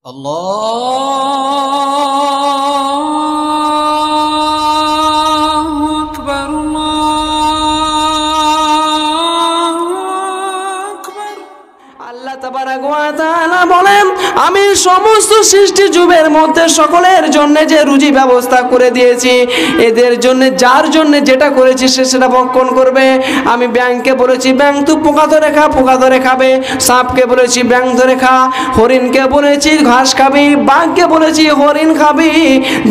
আল্লাহু আকবার, আল্লাহ তাবারাক ওয়া তাআলা বলেন, আমি সমস্ত সৃষ্টি জীবের মধ্যে সকলের জন্য যে রুজি ব্যবস্থা করে দিয়েছি, এদের জন্য যার জন্য যেটা করেছি সে সেটা ভক্ষণ করবে। আমি ব্যাংকে বলেছি ব্যাংক তুই পোকা ধরে খা, পোকা ধরে খাবে। সাপকে বলেছি ব্যাংক ধরে খা, হরিণকে বলেছি ঘাস খাবি, বাঘকে বলেছি হরিণ খাবি।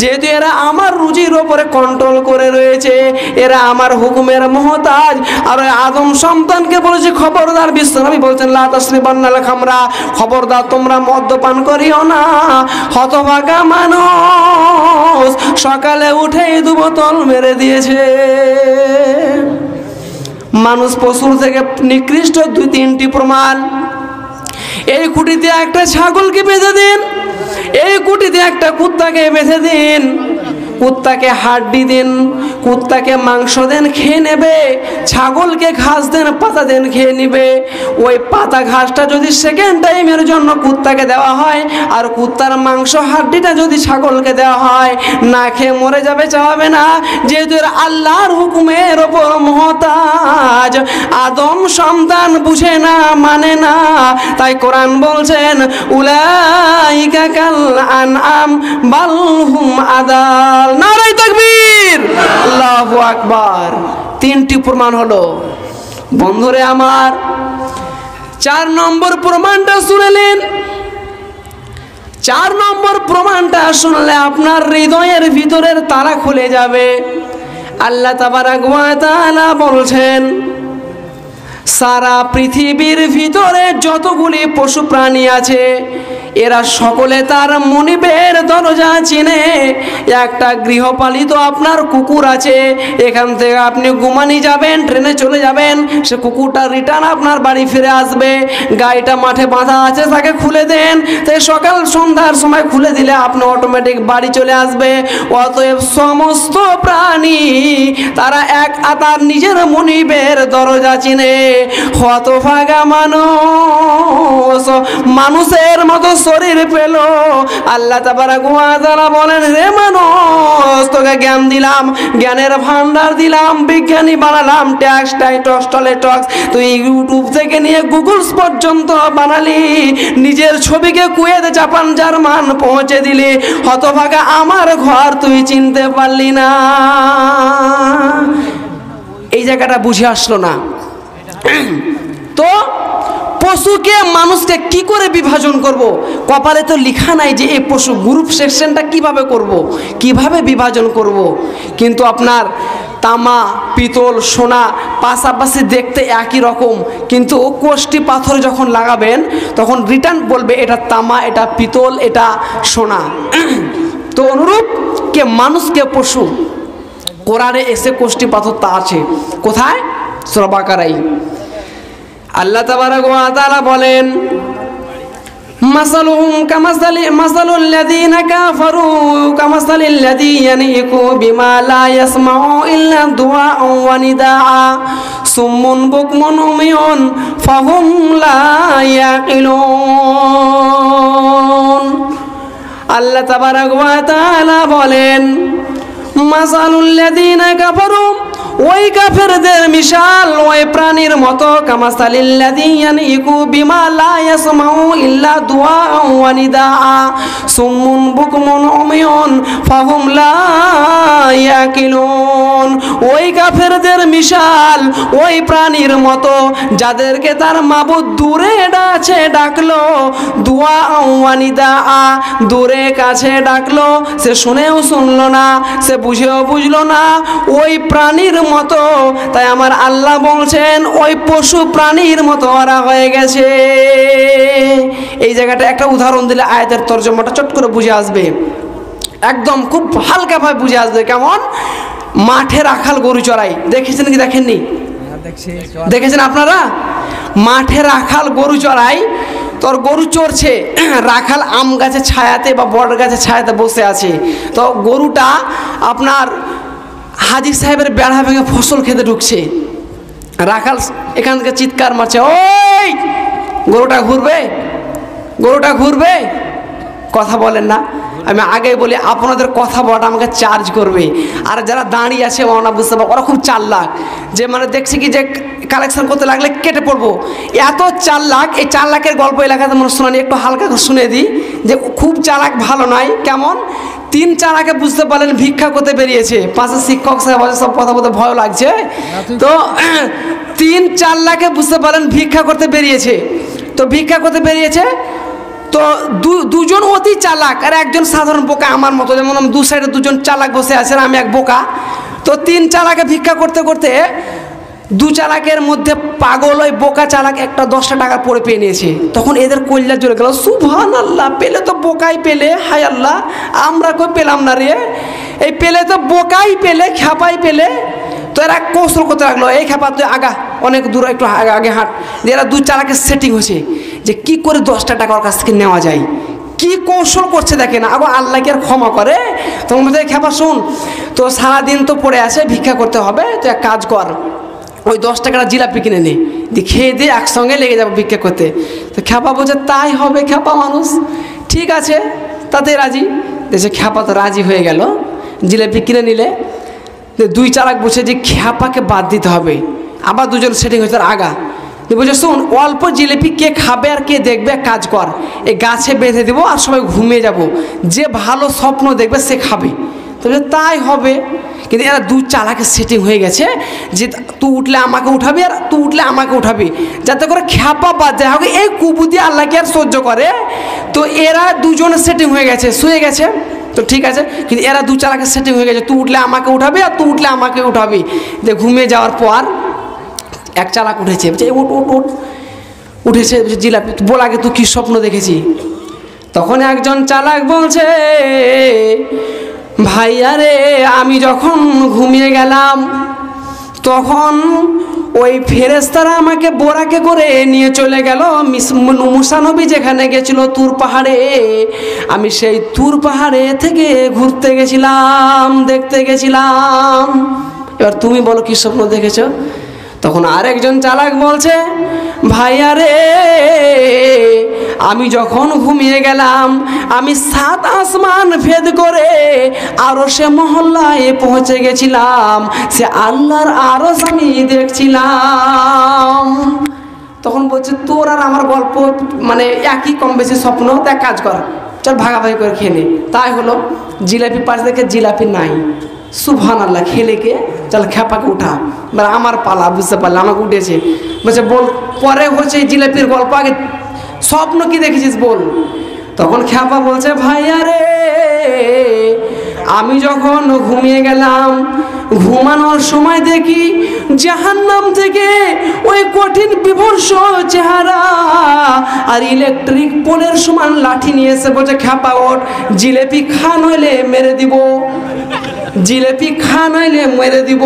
যেহেতু এরা আমার রুজির ওপরে কন্ট্রোল করে রয়েছে, এরা আমার হুকুমের মুহতাজ। আর আদম সন্তানকে বলেছি খবরদার, বিশ্বনবী বলছেন লা তাসরিবান্নাল খামরা, খবরদার তোমরা মদ্যপান করিও না। হতভাগা মানুষ সকালে উঠে দু বোতল মেরে দিয়েছে। মানুষ পশুর থেকে নিকৃষ্ট দুই তিনটি প্রমাণ। এই কুটিতে একটা ছাগলকে বেঁধে দিন, এই কুটিতে একটা কুত্তাকে বেঁধে দিন, কুত্তাকে হাড্ডি দিন, কুত্তাকে মাংস দেন খেয়ে নেবে, ছাগলকে ঘাস দেন পাতা দেন খেয়ে নেবে। ওই পাতা ঘাসটা যদি সেকেন্ড টাইমের জন্য কুত্তাকে দেওয়া হয়, আর কুত্তার মাংস হাড্ডিটা যদি ছাগলকে দেওয়া হয়, না খেয়ে মরে যাবে, চাওয়াবে না। যেহেতু আল্লাহর হুকুমের ওপর মুহতাজ, আদম সন্তান বুঝে না, মানে না, তাই কোরআন বলছেন উলাইকা কাল আনআম বাল হুম আদাল। নারে তাকবীর, আল্লাহু আকবার। তিনটি প্রমাণ হলো। বন্ধুরে আমার, 4 নম্বর প্রমাণটা শুনলেন। 4 নম্বর প্রমাণটা শুনলে আপনার হৃদয়ের ভিতরের তালা খুলে যাবে। আল্লাহ তাবারাক ওয়া তাআলা বলছেন, সারা পৃথিবীর ভিতরে যতগুলি পশু প্রাণী আছে, এরা সকলে তার মনিবের দরজা চিনে। একটা গৃহপালিত আপনার কুকুর আছে, এখান থেকে আপনি গুমানি যাবেন, ট্রেনে চলে যাবেন, সে কুকুরটা রিটার্ন আপনার বাড়ি ফিরে আসবে। গাড়িটা মাঠে বাঁধা আছে, তাকে খুলে দেন, তাই সকাল সন্ধ্যার সময় খুলে দিলে আপনি অটোমেটিক বাড়ি চলে আসবে। অতএব সমস্ত প্রাণী তারা এক তার নিজের মনিবের দরজা চিনে। হতভাগা মানুষ মানুষের মতো শরীর পেল। আল্লাহ তাবারাক ওয়া তাআলা বলেন, রে মানুষ, তোকে জ্ঞান দিলাম, জ্ঞানের ভান্ডার দিলাম, বিজ্ঞানী বানালাম, ট্যাক্স টলে টক্স, তুই ইউটিউব থেকে নিয়ে গুগল পর্যন্ত বানালি, নিজের ছবিকে কুয়েত জাপান জার্মান পৌঁছে দিলি। হতভাগা আমার ঘর তুই চিনতে পারলি না। এই জায়গাটা বুঝে আসলো না। তো পশুকে মানুষকে কি করে বিভাজন করব? কপালে তো লেখা নাই যে এই পশু গ্রুপ সেকশনটা কিভাবে করব, কিভাবে বিভাজন করব। কিন্তু আপনার তামা, পিতল, সোনা পাশাপাশি দেখতে একই রকম, কিন্তু কোষ্টি পাথর যখন লাগাবেন তখন রিটার্ন বলবে এটা তামা, এটা পিতল, এটা সোনা। তো অনুরূপ কে মানুষ কে পশু, কোরআনে এসে কোষ্টি পাথর তা আছে। কোথায়? সূরা বাকারায় আল্লাহ তাবারাক ওয়া তাআলা বলেন, মাসালুহুম মাসালুল লাযীনা কাফারু কামাসালিল লাযী ইয়ানিকু বিমা লা ইয়াসমাউ ইল্লা দুআআ ওয়া নিদাআ সুম্মুন বুকমুন উমিয়ুন ফাহুম লা ইয়াকিলুন। আল্লাহ তাবারাক ওয়া তাআলা বলেন, মাসালুল লাযীনা কাফারু, ওই কাফেরদের মিশাল ওই প্রাণীর মতো, কামাসালিল লাযী ইয়ানিকু বিমা লা ইয়াসমাউ ইল্লা দুআআ ওয়া নিদাআ সুম্মুন বুকমুন উমিয়ুন ফাহুম লা ইয়াকিলুন। ওই কাফেরদের মিশাল ওই প্রাণীর মতো যাদেরকে তার মাবুদ দূরে আছে ডাকলো, দুআআ ওয়া নিদাআ, দূরে কাছে ডাকলো, সে শুনেও শুনলো না, সে বুঝেও বুঝলো না, ওই প্রাণীর মতো। তাই আমার আল্লাহ বলছেন ওই পশু প্রাণীর মতো ওরা হয়ে গেছে। এই জায়গাটা একটা উদাহরণ দিলে আয়াতের তর্জমাটা চট করে বুঝে আসবে, একদম খুব হালকাভাবে বুঝে আসবে। কেমন? মাঠে রাখাল গরু চড়াই, দেখেছেন কি দেখেননি? দেখেছেন আপনারা? মাঠে রাখাল গরু চড়াই, তোর গরু চড়ছে, রাখাল আম গাছের ছায়াতে বা বট গাছের ছায়াতে বসে আছে। তো গরুটা আপনার হাজি সাহেবের বেড়া ভেঙে ফসল খেতে ঢুকছে, রাখাল এখান থেকে চিৎকার মারছে, ওই গরুটা ঘুরবে, গরুটা ঘুরবে। কথা বলেন না। আমি আগে বলি আপনাদের কথা বলাটা আমাকে চার্জ করবে। আর যারা দাঁড়িয়ে আছে ওরা বুঝতে পারবো, ওরা খুব চালাক, যে মানে দেখছি কি যে কালেকশন করতে লাগলে কেটে পড়বো, এত চালাক। এই চালাকের গল্প এলাকাতে মনে শোনানি, একটু হালকা করে শুনে দিই যে খুব চালাক ভালো নয়। কেমন? 3 চালাকে বুঝতে পারলেন ভিক্ষা করতে বেরিয়েছে, পাশে শিক্ষক সাহেব আছে, সব কথা বলতে ভয় লাগছে। তো 3-4 লাখে বুঝতে পারলেন ভিক্ষা করতে বেরিয়েছে। তো ভিক্ষা করতে বেরিয়েছে, তো দুজন অতি চালাক আর একজন সাধারণ বোকা আমার মতো, যেমন 2 সাইডে 2জন চালাক বসে আছেন, আমি এক বোকা। তো 3 চালাকে ভিক্ষা করতে করতে 2 চালাকের মধ্যে পাগল ওই বোকা চালাক একটা 10টা টাকা পড়ে পেয়ে নিয়েছে। তখন এদের কল্যাণ জোরে গেল, সুবহানাল্লাহ, পেলে তো বোকাই পেলে, হায় আল্লাহ আমরা কই পেলাম না রে, এই পেলে তো বোকাই পেলে, খ্যাপাই পেলে। তো এরা কৌশল করতে লাগলো, এই খ্যাপা তুই আগা, অনেক দূর একটু আগে হাঁট। এরা 2 চালাকের সেটিং হয়েছে যে কি করে 10টা টাকা ওর কাছ থেকে নেওয়া যায়, কি কৌশল করছে দেখেন। আবার আল্লাহকে আর ক্ষমা করে। তখন বলতে খ্যাপা শুন, তো সারাদিন তো পড়ে আসে, ভিক্ষা করতে হবে, তো এক কাজ কর, ওই 10 টাকাটা জিলাপি কিনে নে, খেয়ে দিয়ে একসঙ্গে লেগে যাবো ভিক্ষা করতে। তো খ্যাপা বলছে তাই হবে, খ্যাপা মানুষ, ঠিক আছে, তাতে রাজি। দেশে খ্যাপা তো রাজি হয়ে গেল, জিলাপি কিনে নিলে। 2 চালাক বসে যে খ্যাপাকে বাদ দিতে হবে, আবার 2জন সেটিং হয়েছে আগা। বলছে শোন, অল্প জিলিপি কে খাবে আর কে দেখবে, কাজ কর, এই গাছে বেঁধে দেবো আর সবাই ঘুমিয়ে যাব, যে ভালো স্বপ্ন দেখবে সে খাবে। তবে তাই হবে। কিন্তু এরা 2 চালাকের সেটিং হয়ে গেছে যে তুই উঠলে আমাকে উঠাবি আর তুই উঠলে আমাকে উঠাবি, যাতে করে খ্যাপা বাদ যায়। হবে এই কুবুদ্ধি আল্লাহকে আর সহ্য করে। তো এরা 2জনের সেটিং হয়ে গেছে, শুয়ে গেছে। তো ঠিক আছে, কিন্তু এরা 2 চালাকের সেটিং হয়ে গেছে, তুই উঠলে আমাকে উঠাবি আর তুই উঠলে আমাকে উঠাবি। যে ঘুমিয়ে যাওয়ার পর এক চালাক উঠেছে, বলছে উঠ উঠ উঠ, উঠেছে জিলাপি, বল আগে তুই কী স্বপ্ন দেখেছি। তখন একজন চালাক বলছে, ভাইয়া রে, আমি যখন ঘুমিয়ে গেলাম তখন ওই ফেরেশতারা আমাকে বোরাকে করে নিয়ে চলে গেল মুসা নবী যেখানে গেছিল তুর পাহাড়ে। আমি সেই তুর পাহাড়ে থেকে ঘুরতে গেছিলাম, দেখতে গেছিলাম। এবার তুমি বলো কি স্বপ্ন দেখেছ? তখন আরেকজন চালাক বলছে, ভাইয়া রে, আমি যখন ঘুমিয়ে গেলাম আমি 7 আসমান ভেদ করে আরশে মহল্লায় পৌঁছে গেছিলাম, সে আল্লাহর আরশ আমি দেখছিলাম। তখন বলছে তোর আর আমার গল্প মানে একই কম বেশি স্বপ্ন, দেখ কাজ কর, চল ভাগাভাগি করে খেয়ে নে। তাই হলো, জিলাপি পাশ দেখে জিলাপি নাই, সুবহানাল্লাহ, খেলে কে, চল খ্যাপাকে উঠা, মানে আমার পালা, বুঝতে পারলে আমাকে উঠেছে। বলছে বল, পরে হচ্ছে জিলাপির গল্প, আগে স্বপ্ন কি দেখেছিস বল। তখন খ্যাপা বলছে, ভাইয়া রে, আমি যখন ঘুমিয়ে গেলাম, ঘুমানোর সময় দেখি জাহান্নাম থেকে ওই কঠিন বিভৎস চেহারা আর ইলেকট্রিক পোলের সমান লাঠি নিয়ে এসে বলছে, খ্যাপা ওঠ, জিলেপি খা নইলে মেরে দিব, জিলেপি খা নইলে মেরে দিব।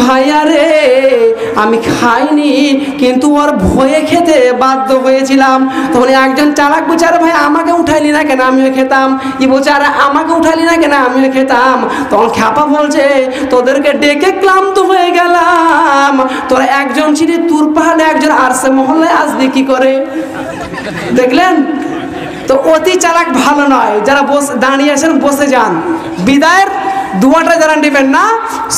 ভাইয়া রে, আমি খাইনি, কিন্তু ওর ভয়ে খেতে বাধ্য হয়েছিলাম। তখন একজন চালাক বলছে, আরে ভাই আমাকে উঠাইলি না কেন, আমিও খেতাম। ই বলছে, আরে আমাকে উঠাইলি না কেন, আমিও খেতাম। তখন খ্যাপা বলছে, তোদেরকে ডেকে ক্লান্ত হয়ে গেলাম, তোরা একজন ছিলি তুর পাহাড়ে, একজন আরশে মহল্লায়, আসবি কি করে? দেখলেন তো, অতি চালাক ভালো নয়। যারা দাঁড়িয়ে আছেন বসে যান, বিদায়ের দোয়াটা যারা নেবেন না,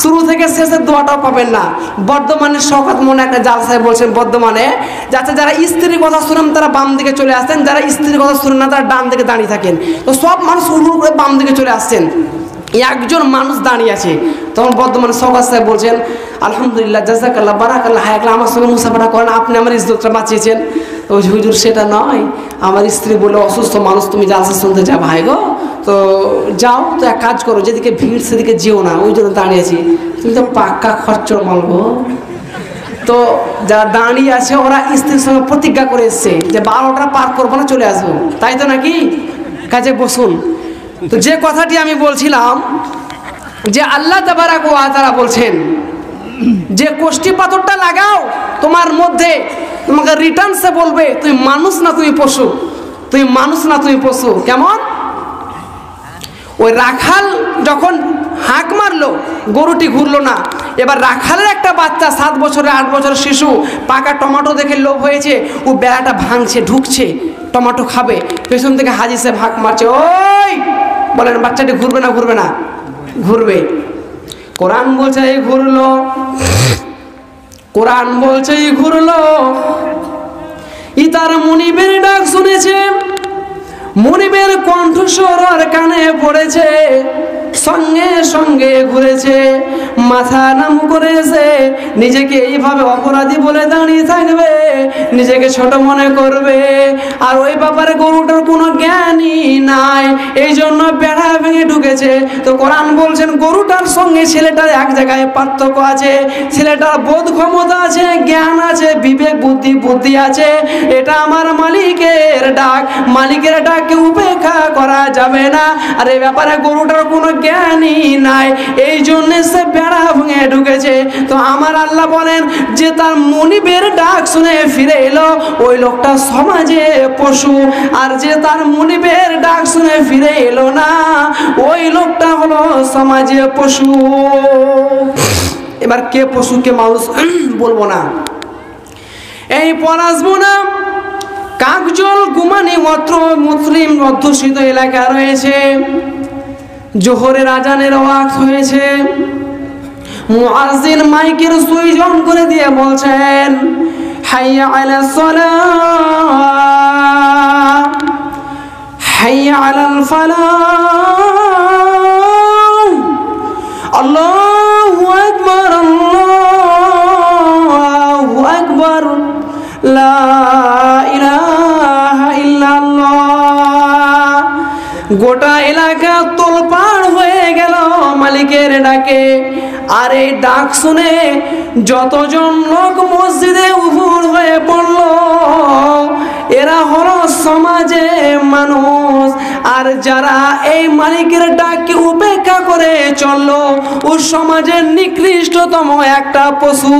শুরু থেকে শেষের দোয়াটাও পাবেন না। বর্ধমানের শওকত মনে একটা জাল সাহেব বলছেন বর্ধমানে, যাতে যারা স্ত্রীর কথা শুনেন তারা বাম দিকে চলে আসতেন, যারা স্ত্রীর কথা শুনেন না তারা ডান দিকে দাঁড়িয়ে থাকেন। তো সব মানুষ উড়ুর করে বাম দিকে চলে আসছেন, একজন মানুষ দাঁড়িয়ে আছে। তখন বর্ধমানের শওকত সাহেব বলছেন, আলহামদুলিল্লাহ, জাযাকাল্লাহ, বারাকাল্লাহ, হায়াকাল্লাহ, আমার সঙ্গে মুসাফারা করেন, আপনি আমার ইজ্জতটা বাঁচিয়েছেন। তো হুজুর সেটা নয়, আমার স্ত্রী বলে অসুস্থ মানুষ, তুমি জালসা শুনতে যা ভাই গো, তো যাও, তো এক কাজ করো, যেদিকে ভিড় সেদিকে যেও না, ওই জন্য দাঁড়িয়েছি। তুমি তো পাক্কা খরচর মাল গো। তো যারা দাঁড়িয়ে আছে ওরা স্ত্রীর সঙ্গে প্রতিজ্ঞা করে এসছে যে 12টা পার করবো না, চলে আসবো, তাই তো নাকি? কাজে বসুন। তো যে কথাটি আমি বলছিলাম যে আল্লাহ তাবারাক ওয়া তাআলা বলছেন যে কোষ্ঠী পাথরটা লাগাও তোমার মধ্যে, তোমাকে রিটার্নসে বলবে তুই মানুষ না তুমি পশু, তুই মানুষ না তুমি পশু। কেমন? ওই রাখাল যখন হাঁক মারলো, গরুটি ঘুরলো না। এবার রাখালের একটা বাচ্চা 7 বছরের 8 বছরের শিশু পাকা টমেটো দেখে লোভ হয়েছে, ও বেড়াটা ভাঙছে, ঢুকছে, টমেটো খাবে, পেছন থেকে হাজি সাহেব হাঁক মারছে, ওই বলেন বাচ্চাটি ঘুরবে না ঘুরবে না? ঘুরবে। কোরআন বলছে এই ঘুরলো, কোরআন বলছে এই ঘুরলো। ই তার মনিবের ডাক শুনেছে, মনিবের কণ্ঠস্বর আর কানে পড়েছে, সঙ্গে সঙ্গে ঘুরেছে, মাথা নাম করেছে, নিজেকে এইভাবে অপরাধী বলে দাঁড়িয়ে থাকবে, নিজেকে ছোট মনে করবে। আর ওই ব্যাপারে গরুটার কোনো জ্ঞানই নাই, এই জন্য বেড়া ভেঙে ঢুকেছে। তো কোরআন বলছেন গরুটার সঙ্গে ছেলেটার এক জায়গায় পার্থক্য আছে, ছেলেটার বোধ ক্ষমতা আছে, জ্ঞান আছে, বিবেক বুদ্ধি আছে। এটা আমার মালিকের ডাক, মালিকের ডাককে উপেক্ষা করা যাবে না। আর এই ব্যাপারে গরুটার কোনো জ্ঞানই নাই, এই জন্য সে বেড়া ভেঙে ঢুকেছে। তো আমার আল্লাহ বলেন যে তার মনিবের ডাক শুনে ফিরে এলো, ওই লোকটা সমাজে পশু। আর যে তার মনিবের ডাক শুনে ফিরে এলো না, ওই লোকটা হলো সমাজে পশু। এবার কে পশু কে মানুষ বলবো না, এই পর আসবো না। কাকজল গুমানি মত্র মুসলিম অধ্যুষিত এলাকা রয়েছে, জোহরের আজানের ওয়াক্ত হয়েছে। মুয়াজ্জিন মাইকের সুইচ অন করে দিয়ে বলছেন হাইয়া আলাস সালাহ, হাইয়া আলাল ফালাহ, আল্লাহু আকবার, আল্লাহু আকবার, লা ইলাহা ইল্লাল্লাহ। গোটা এলাকা তোলপাড় হয়ে গেল মালিকের ডাকে। আর এই ডাক শুনে যতজন লোক মসজিদে উপর হয়ে পড়ল, এরা হলো সমাজে মানুষ। আর যারা এই মালিকের ডাককে উপেক্ষা করে চললো, ও সমাজের নিকৃষ্টতম একটা পশু।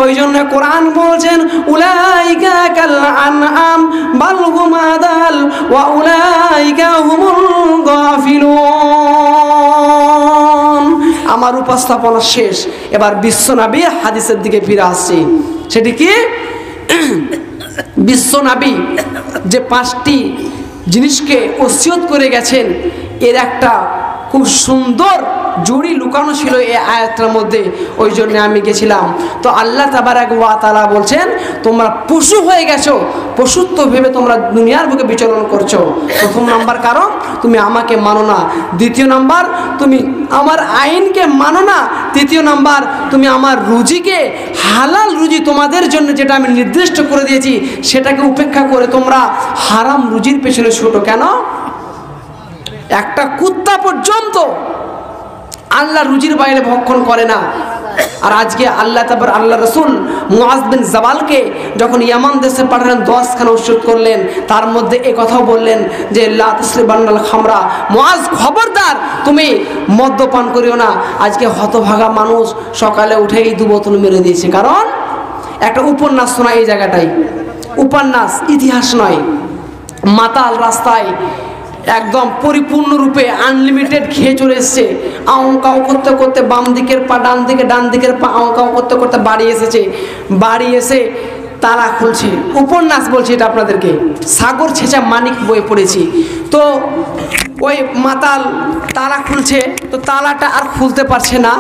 ওই জন্য কোরআন বলছেন উলাইকা কাল আনআম বাল হুম আদাল ওয়া উলাইকা হুমুল গাফিলুন। আমার উপস্থাপনা শেষ, এবার বিশ্বনবীর হাদিসের দিকে ফিরে আসছি। সেটি কি? বিশ্বনবী যে 5টি জিনিসকে ওসিয়ত করে গেছেন, এর একটা খুব সুন্দর জুড়ি লুকানো ছিল এই আয়াতটার মধ্যে। ওই জন্য আমি গেছিলাম। তো আল্লাহ তাবারাক ওয়া তাআলা বলছেন তোমরা পশু হয়ে গেছো, পশুত্ব ভেবে তোমরা দুনিয়ার বুকে বিচরণ করছো। প্রথম নাম্বার কারণ তুমি আমাকে মানো না, দ্বিতীয় নাম্বার তুমি আমার আইনকে মানো না, তৃতীয় নাম্বার তুমি আমার রুজিকে, হালাল রুজি তোমাদের জন্য যেটা আমি নির্দিষ্ট করে দিয়েছি সেটাকে উপেক্ষা করে তোমরা হারাম রুজির পেছনে ছোটো কেন? একটা কুত্তা পর্যন্ত আল্লাহ রুজির বাইরে ভক্ষণ করে না। আর আজকে আল্লাহ রসুল মুআজ বিন জাবালকে যখন ইয়ামান দেশে পাঠালেন, 10খানা উৎসব করলেন, তার মধ্যে এ কথাও বললেন যে লা তাসরিবান্নাল খামরা, মুআজ খবরদার তুমি মদ্যপান করিও না। আজকে হতভাগা মানুষ সকালে উঠেই 2 বোতল মেরে দিয়েছে। কারণ একটা উপন্যাস শোনা, এই জায়গাটাই উপন্যাস, ইতিহাস নয়। মাতাল রাস্তায় একদম পরিপূর্ণরূপে আনলিমিটেড খেয়ে চলে এসছে, আউকাও করতে করতে বাম দিকের পা ডান দিকে, ডান দিকের পা আউকাও করতে করতে বাড়ি এসেছে। বাড়ি এসে তালা খুলছে, উপন্যাস বলছি এটা আপনাদেরকে, সাগর ছেঁচা মানিক বই পড়েছি। তো ওই মাতাল তালা খুলছে, তো তালাটা আর খুলতে পারছে না,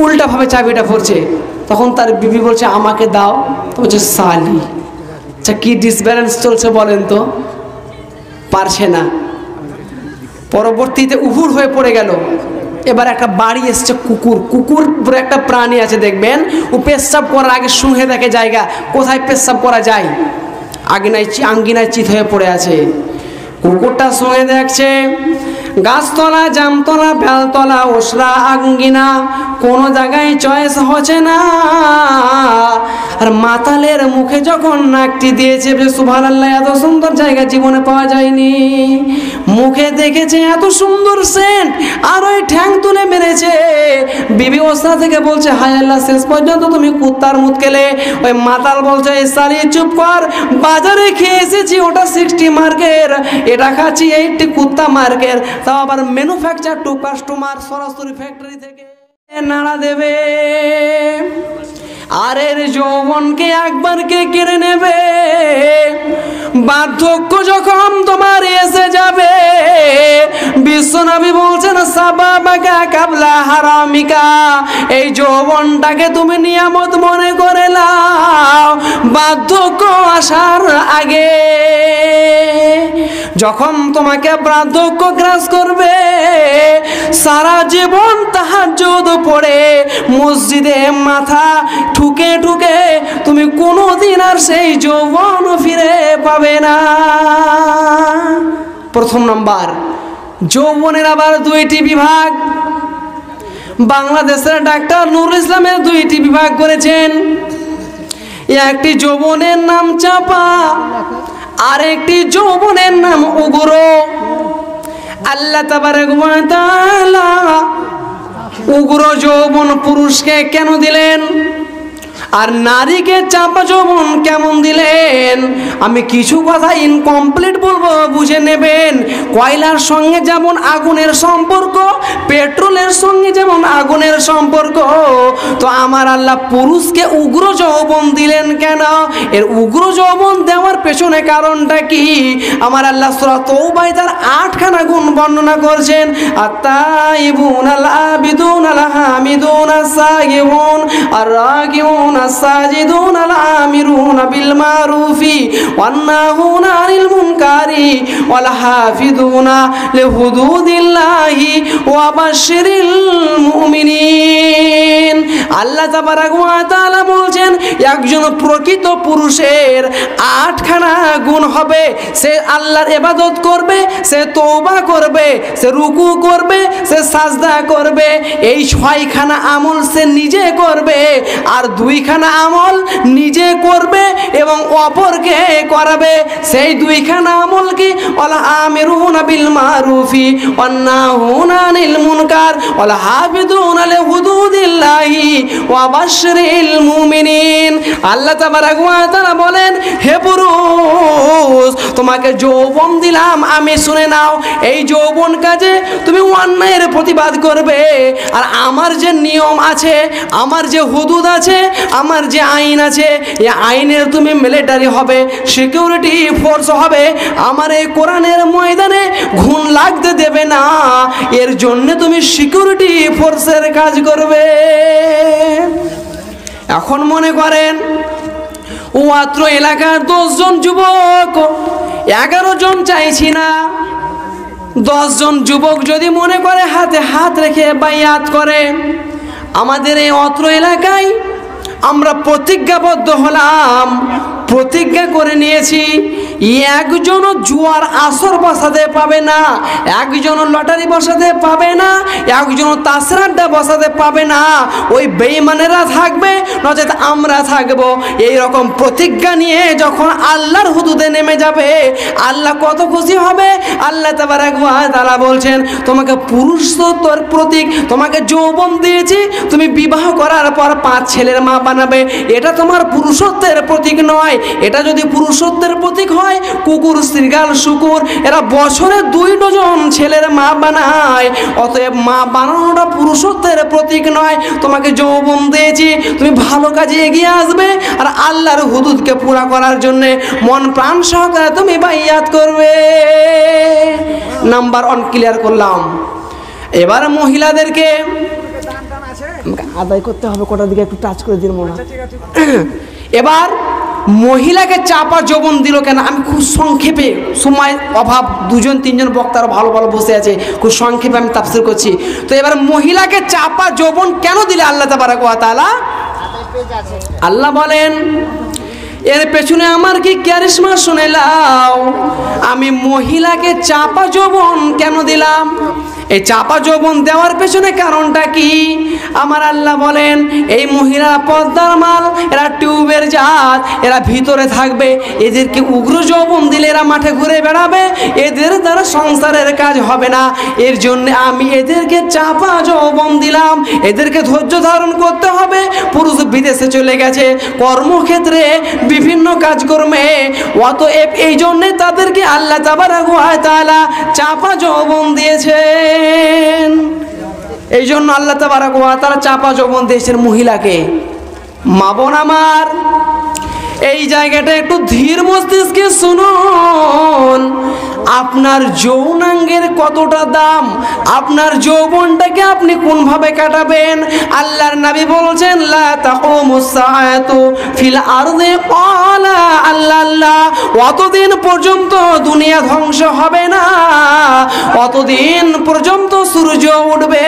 উল্টাভাবে চাবিটা পড়ছে। তখন তার বিবি বলছে আমাকে দাও, তো বলছে সালি। আচ্ছা কি ডিসব্যালেন্স চলছে বলেন তো? পারছে না। পরবর্তীতে উপুর হয়ে পড়ে গেল। এবার একটা বাড়ি এসছে কুকুর, কুকুর বলে একটা প্রাণী আছে দেখবেন, ও পেশাব করার আগে শুঁহে দেখে জায়গা কোথায় পেশাব করা যায়, আঙ্গিনায় চিত হয়ে পড়ে আছে। কুকুরটা শুঁহে দেখছে গাছতলা, জামতলা, বেলতলা, ওসরা, আঙ্গিনা, কোনো জায়গায় চয়েস হচ্ছে না। আর মাতালের মুখে যখন নাকটি দিয়েছে, সুবহানাল্লাহ, এত সুন্দর জায়গা জীবনে পাওয়া যায়নি। মুখে দেখেছে এত সুন্দর সেন্ট, আর ওই ঠ্যাং তুলে মেরেছে। বিবি ওসরা থেকে বলছে হায় আল্লাহ, শেষ পর্যন্ত তুমি কুত্তার মুখ খেলে। ওই মাতাল বলছে এই সালি চুপ কর, বাজারে খেয়ে এসেছি ওটা 60 মার্কের, এটা খাচ্ছি 80 কুত্তা মার্কের, তাও আবার ম্যানুফ্যাকচার টু কাস্টমার, সরাসরি ফ্যাক্টরি থেকে নাড়া দেবে। আর এর যৌবনকে একবার কে কেড়ে নেবে? বার্ধক্য যখন তোমার এসে যাবে, বিশ্বনবী বলছেন সাবাবাকা কাবলা হারামিকা, এই যৌবনটাকে তুমি নিয়ামত মনে করে নাও বার্ধক্য আসার আগে। যখন তোমাকে বার্ধক্য গ্রাস করবে, সারা জীবন তাহাজ্জুদ পড়ে মসজিদে মাথা ঠুকে ঠুকে তুমি কোনোদিন আর সেই যৌবন ফিরে পাবে না। প্রথম নাম্বার, যৌবনের আবার দুইটি বিভাগ। বাংলাদেশের ডাক্তার নুরুল ইসলামের দুইটি বিভাগ করেছেন। একটি যৌবনের নাম চাপা, আর একটি যৌবনের নাম উগ্র। আল্লাহ তাবারক ওয়া তাআলা উগ্র যৌবন পুরুষকে কেন দিলেন আর নারীকে চাপা যৌবন কেমন দিলেন? আমি কিছু কথা ইনকমপ্লিট বলবো, বুঝে নেবেন। কয়লার সঙ্গে যেমন আগুনের সম্পর্ক, পেট্রোলের সঙ্গে যেমন আগুনের সম্পর্ক, তো আমার আল্লাহ পুরুষকে উগ্র যৌবন দিলেন কেন? এর উগ্র যৌবন দেওয়ার পেছনে কারণটা কি? আমার আল্লাহ সূরা তাওবায় তার 8খানা গুণ বর্ণনা করছেন। আত-তাইবুন আল-আবিদুন আল-হামিদুন আস-সাইয়্যিবুন আর-রাকিউন الساجدون الآمرون بالمعروف والناهون عن المنكر والحافظون لحدود الله وبشر المؤمنين। আল্লাহ তাবারক ওয়া তাআলা বলছেন একজন প্রকৃত পুরুষের 8খানা গুণ হবে। সে আল্লাহর ইবাদত করবে, সে তওবা করবে, সে রুকু করবে, সে সাজদা করবে। এই 6খানা আমল সে নিজে করবে, আর 2খানা আমল নিজে করবে এবং অপরকে করাবে। সেই 2খানা আমল কি? ওয়াল আমিরুনা বিল মারুফি ওয়ান নাহুনা আনিল মুনকার ওয়াল হাফিজুনা লিহুদুদিল্লাহি ওয়া বাশশিরিল মুমিনিন। আল্লাহ তাবারক ওয়া তাআলা বলেন, হে পুরুষ, তোমাকে যৌবন দিলাম, আমি শুনে নাও। এই যৌবন কাজে তুমি অন্যায়ের প্রতিবাদ করবে, আর আমার যে নিয়ম আছে, আমার যে হুদুদ আছে, আমার যে আইন আছে, এই আইনের তুমি মিলিটারি হবে, সিকিউরিটি ফোর্স হবে। আমার এই কোরআনের ময়দানে ঘুণ লাগতে দেবে না, এর জন্য তুমি সিকিউরিটি ফোর্সের কাজ করবে। এখন মনে করেন ও অত্র এলাকার 10 জন যুবক, 11 জন চাইছি না, 10 জন যুবক যদি মনে করে হাতে হাত রেখে বাইয়াত করে, আমাদের এই অত্র এলাকায় আমরা প্রতিজ্ঞাবদ্ধ হলাম, প্রতিজ্ঞা করে নিয়েছি, একজনও জুয়ার আসর বসাতে পাবে না, একজনও লটারি বসাতে পাবে না, একজনও তাসের আড্ডা বসাতে পাবে না। ওই বেঈমানেরা থাকবে, নচেত আমরা থাকবো। এই রকম প্রতিজ্ঞা নিয়ে যখন আল্লাহর হুদুদে নেমে যাবে, আল্লাহ কত খুশি হবে। আল্লাহ তাবারক ওয়া তাআলা বলছেন, তোমাকে পুরুষত্বের প্রতীক, তোমাকে যৌবন দিয়েছি, তুমি বিবাহ করার পর 5 ছেলের মা বানাবে। এটা তোমার পুরুষত্বের প্রতীক নয়। এটা যদি পুরুষত্বের প্রতীক হয়, কুকুর, শৃগাল, শুকুর এরা বছরে 2 ডজন ছেলের মা বানায়। অতএব মা বানানোটা পুরুষত্বের প্রতীক নয়। তোমাকে যৌবন দিয়েছি, তুমি ভালো কাজে এগিয়ে আসবে, আর আল্লাহর হুদুদকে পুরা করার জন্য মন প্রাণ সহকারে তুমি বাইয়াত করবে। নাম্বার 1 ক্লিয়ার করলাম। এবার মহিলাদেরকে আদায় করতে হবে, কোটার দিকে একটু টাচ করে দিন মনে হয়। এবার মহিলাকে চাপা যৌবন দিল কেন? আমি খুব সংক্ষেপে, সময় অভাব, 2-3জন বক্তারা ভালো ভালো বসে আছে, খুব সংক্ষেপে আমি তাফসীর করছি। তো এবার মহিলাকে চাপা যৌবন কেন দিলে আল্লাহ তাবারক ওয়া তাআলা? আল্লাহ বলেন, এর পেছনে আমার কি ক্যারিশমা শুনে লাও। আমি মহিলাকে চাপা যৌবন কেন দিলাম? এই চাপা যৌবন দেওয়ার পেছনে কারণটা কি? আমার আল্লাহ বলেন, এই মহিলা পদ্মার মাল, এরা টিউবের জাত, এরা ভিতরে থাকবে। এদেরকে উগ্র যৌবন দিলে এরা মাঠে ঘুরে বেড়াবে, এদের দ্বারা সংসারের কাজ হবে না। এর জন্য আমি এদেরকে চাপা যৌবন দিলাম। এদেরকে ধৈর্য ধারণ করতে হবে। পুরুষ বিদেশে চলে গেছে কর্মক্ষেত্রে, বিভিন্ন কাজকর্মে, অতএব এই জন্যে তাদেরকে আল্লাহ তাবারক ওয়া তাআলা চাপা যৌবন দিয়েছেন। এই জন্য আল্লাহ তাবারক ওয়া তাআলা চাপা যৌবন দিয়েছেন মহিলাকে। মা বোন আমার, এই জায়গাটা একটু ধীর মস্তিষ্কে শুনুন। আপনার যৌনাঙ্গের কতটা দাম, আপনার যৌবনটাকে আপনি কোনভাবে কাটাবেন। আল্লাহর নবী বলছেন লা তাকুমুস সাআতু ফিল আরদি ক্বালা আল্লাহ, অতদিন পর্যন্ত দুনিয়া ধ্বংস হবে না, অতদিন পর্যন্ত সূর্য উঠবে,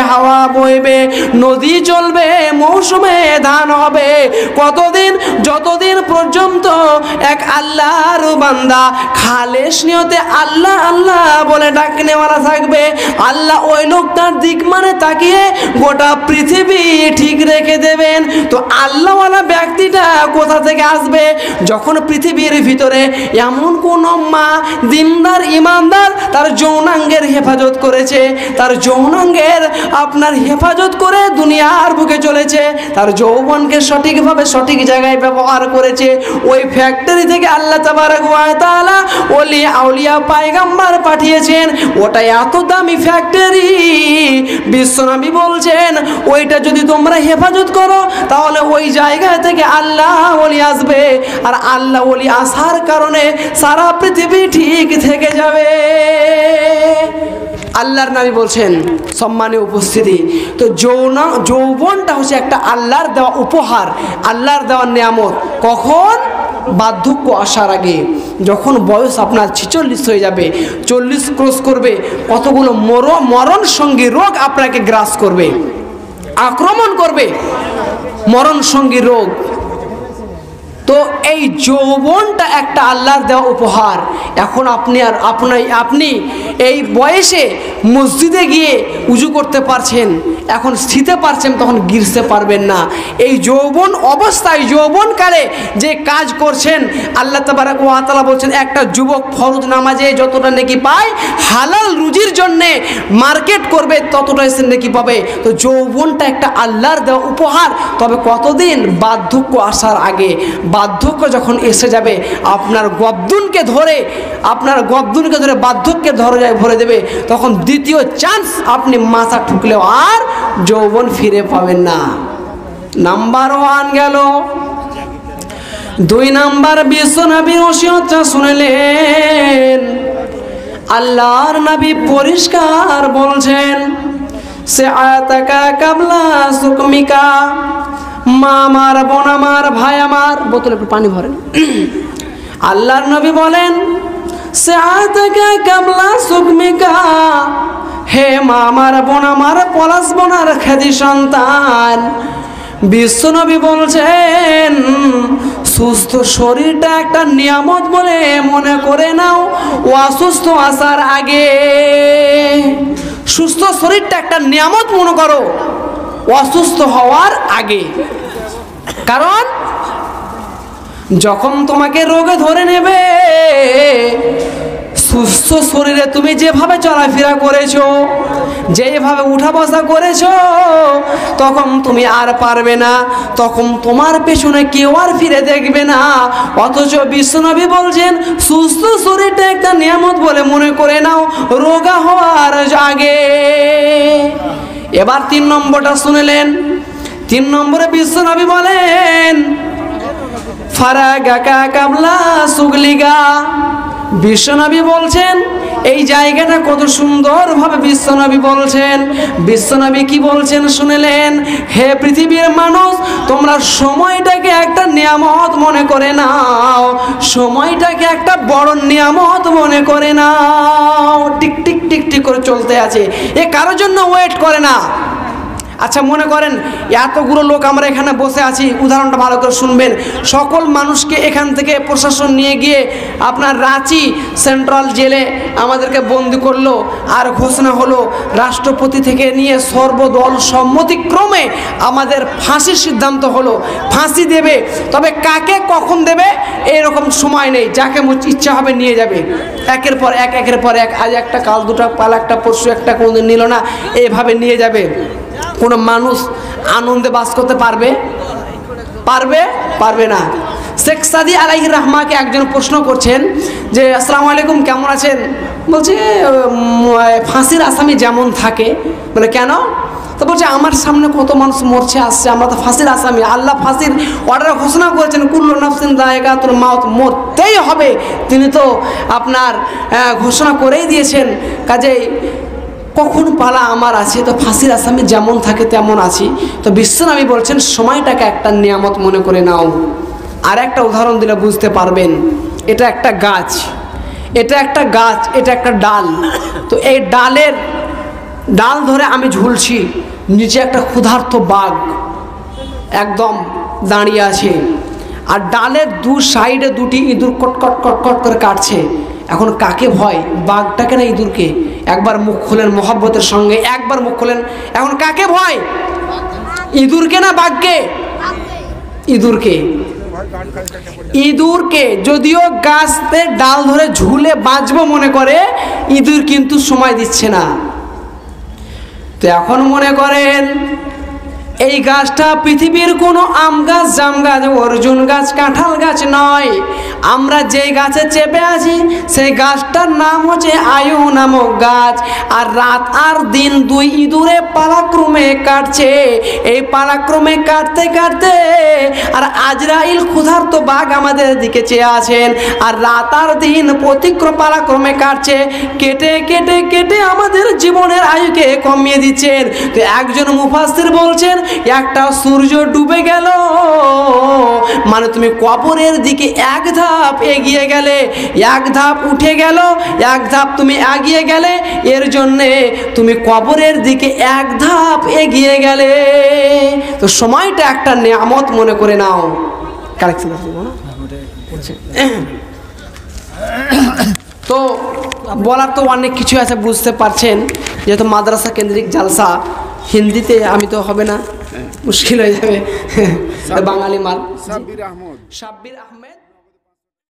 হাওয়া বইবে, নদী চলবে, মৌসুমে ধান হবে। কতদিন? যতদিন পর্যন্ত এক আল্লাহর বান্দা খালেস নিয়তে আল্লাহ আল্লাহ বলে ডাকনেওয়ালা থাকবে, আল্লাহ ওই লোকটার দিক মানে তাকিয়ে গোটা পৃথিবী ঠিক রেখে দেবেন। তো আল্লাহওয়ালা ব্যক্তিটা কোথা থেকে আসবে? যখন পৃথিবীর ভিতরে এমন কোন মা দিনদার ইমানদার তার যৌনাঙ্গের হেফাজত করেছে, তার যৌনাঙ্গের আপনার হেফাজত করে দুনিয়ার বুকে চলেছে, তার যৌবনকে সঠিকভাবে সঠিক জায়গায় ব্যবহার করেছে, ওই ফ্যাক্টরি থেকে আল্লাহ তাবারক ওয়া তাআলা ওলি আউলিয়া পয়গম্বর পাঠিয়েছেন। ওটা এত দামি ফ্যাক্টরি, বিশ্বনবী বলছেন ওইটা যদি তোমরা হেফাজত করো তাহলে ওই জায়গা থেকে আল্লাহ ওলি আসবে, আর আল্লাহ ওলি আসার কারণে সারা পৃথিবী ঠিক থেকে যাবে। আল্লাহর নবী বলছেন, সম্মানীয় উপস্থিতি, তো যৌবনটা হচ্ছে একটা আল্লাহর দেওয়া উপহার, আল্লাহর দেওয়া নিয়ামত। কখন? বার্ধক্য আসার আগে, যখন বয়স আপনার 46 হয়ে যাবে, 40 ক্রস করবে, কতগুলো মরণ সঙ্গী রোগ আপনাকে গ্রাস করবে, আক্রমণ করবে, মরণ সঙ্গী রোগ। তো এই যৌবনটা একটা আল্লাহর দেওয়া উপহার। এখন আপনি এই বয়সে মসজিদে গিয়ে উজু করতে পারছেন, এখন শীতে পারছেন, তখন গ্রীষ্মে পারবেন না। এই যৌবন অবস্থায়, যৌবনকালে যে কাজ করছেন, আল্লাহ তাবারক ওয়া তাআলা বলছেন একটা যুবক ফরজ নামাজে যতটা নেকি পায়, হালাল রুজির জন্যে মার্কেট করবে ততটাই সে নেকি পাবে। তো যৌবনটা একটা আল্লাহর দেওয়া উপহার। তবে কতদিন? বার্ধক্য আসার আগে। বার্ধক্য যখন এসে যাবে, আপনার গবদুনকে ধরে বার্ধক্যে ভরে দেবে, তখন দ্বিতীয় চান্স আপনি মাথা ঠুকলেও আর যৌবন ফিরে পাবেন না। নাম্বার 1 গেল। 2 নাম্বার, বিশ্বনবীর ওসিয়তটা শুনলেন। আল্লাহর নবী পরিষ্কার বলছেন, সে আয়াতাকা কাবলা সুকমিকা, মা আমার, বোন আমার, ভাই আমার, বোতলে একটু পানি ভরেন। আল্লাহর নবী বলেন, সে আয়াতাকা কাবলা সুকমিকা, হে মা আমার, বোন আমার, পলাশ বোনার খ্যাতি সন্তান। বিশ্বনবী বলছেন সুস্থ শরীরটা একটা নিয়ামত বলে মনে করে নাও অসুস্থ আসার আগে। সুস্থ শরীরটা একটা নিয়ামত মনে করো অসুস্থ হওয়ার আগে। কারণ যখন তোমাকে রোগে ধরে নেবে, সুস্থ শরীরে তুমি যেভাবে চলাফেরা করেছো, যেভাবে উঠা বসা করেছো, তখন তুমি আর পারবে না, তখন তোমার পেছনে কেউ আর ফিরে দেখবে না। অথচ বিশ্বনবী বলছেন সুস্থ শরীরটা একটা নিয়ামত বলে মনে করে নাও রোগা হওয়ার আগে। এবার 3 নম্বরটা শুনলেন। 3 নম্বরে বিশ্বনবী বলেন, ফারাগাকা কাবলা সুগলিগা। বিশ্বনবী বলছেন, এই জায়গাটা কত সুন্দরভাবে বিশ্বনবী বলছেন। বিশ্বনবী কি বলছেন শুনলেন? হে পৃথিবীর মানুষ, তোমরা সময়টাকে একটা নিয়ামত মনে করে নাও, সময়টাকে একটা বড় নিয়ামত মনে করে নাও। টিক টিক টিক টিক করে চলতে আছে, এ কারোর জন্য ওয়েট করে না। আচ্ছা মনে করেন এতগুলো লোক আমরা এখানে বসে আছি, উদাহরণটা ভালো করে শুনবেন। সকল মানুষকে এখান থেকে প্রশাসন নিয়ে গিয়ে আপনার রাঁচি সেন্ট্রাল জেলে আমাদেরকে বন্দি করলো, আর ঘোষণা হলো রাষ্ট্রপতি থেকে নিয়ে সর্বদল সম্মতিক্রমে আমাদের ফাঁসির সিদ্ধান্ত হলো, ফাঁসি দেবে। তবে কাকে কখন দেবে এরকম সময় নেই, যাকে ইচ্ছা হবে নিয়ে যাবে, একের পর এক, একের পর এক, আজ একটা কাল দুটা, পাল একটা, পরশু একটা, কোনোদিন নিল না, এইভাবে নিয়ে যাবে। কোনো মানুষ আনন্দে বাস করতে পারবে? পারবে না। শেখ সাদি আলাইহির রহমাকে একজন প্রশ্ন করছেন যে আসসালামু আলাইকুম, কেমন আছেন? বলছে ফাঁসির আসামি যেমন থাকে। বলে কেন? তো বলছে আমার সামনে কত মানুষ মরছে আসছে, আমরা তো ফাঁসির আসামি। আল্লাহ ফাঁসির অর্ডার ঘোষণা করেছেন, কুল্লু নাফসিন যায়কাতুল মাউত, মরতেই হবে। তিনি তো আপনার ঘোষণা করেই দিয়েছেন, কাজেই কখন পালা আমার আছে, তো ফাঁসির আসামি যেমন থাকে তেমন আছি। তো বিশ্বনবী বলছেন সময়টাকে একটা নিয়ামত মনে করে নাও। আর একটা উদাহরণ দিলে বুঝতে পারবেন। এটা একটা গাছ, এটা একটা গাছ, এটা একটা ডাল। তো এই ডাল ধরে আমি ঝুলছি, নিচে একটা ক্ষুধার্ত বাঘ একদম দাঁড়িয়ে আছে, আর ডালের দু সাইডে দুটি ইঁদুর কটকট কটকট করে কাটছে। এখন কাকে ভয়, বাঘটাকে না ইঁদুরকে? একবার মুখ খুলেন মহব্বতের সঙ্গে, একবার মুখ খুলেন। এখন কাকে ভয়, ইঁদুরকে না বাঘকে? ইঁদুরকে। ইঁদুরকে। যদিও গাছের ডাল ধরে ঝুলে বাঁচবো মনে করে, ইঁদুর কিন্তু সময় দিচ্ছে না। তো এখন মনে করেন এই গাছটা পৃথিবীর কোনো আম গাছ, জাম গাছ, অর্জুন গাছ, কাঁঠাল গাছ নয়। আমরা যেই গাছে চেপে আছি সেই গাছটার নাম হচ্ছে আয়ু নামক গাছ। আর রাত আর দিন দুই ইঁদুরে পালাক্রমে কাটছে। এই পালাক্রমে কাটতে কাটতে আর আজরাইল ক্ষুধার্ত বাঘ আমাদের দিকে চেয়ে আছেন, আর রাত আর দিন পালাক্রমে কাটছে। কেটে কেটে কেটে আমাদের জীবনের আয়ুকে কমিয়ে দিচ্ছেন। তো একজন মুফাসসির বলছেন, একটা সূর্য ডুবে গেল মানে তুমি কবরের দিকে এক ধাপ এগিয়ে গেলে, এক ধাপ উঠে গেল, এক ধাপ তুমি এগিয়ে গেলে, এর জন্যে তুমি কবরের দিকে এক ধাপ এগিয়ে গেলে। তো সময়টা একটা নিয়ামত মনে করে নাও। তো বলার তো অনেক কিছু আছে, বুঝতে পারছেন। যেহেতু মাদ্রাসা কেন্দ্রিক জালসা, হিন্দিতে আমি তো হবে না, মুশকিল হয়ে যাবে। বাঙালি মাল। সাব্বির আহমেদ।